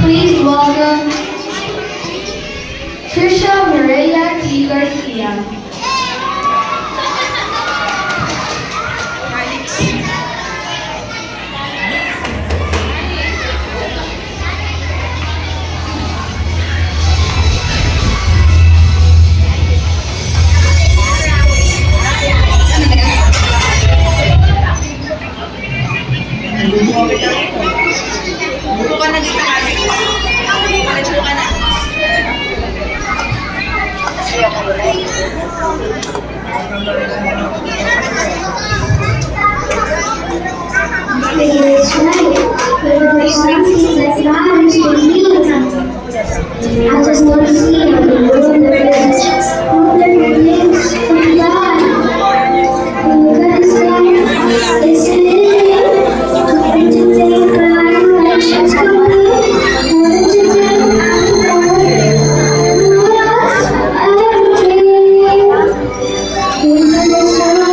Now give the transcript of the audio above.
Please welcome Trisha Maria T. Garcia. Buko ka na dito kami. Buko ka na. That's right. But there's something that matters to me. I just want to see how the world is. All the things of God. Because God is in it. And to take my righteous command. And to take my word. I dream. In the sun,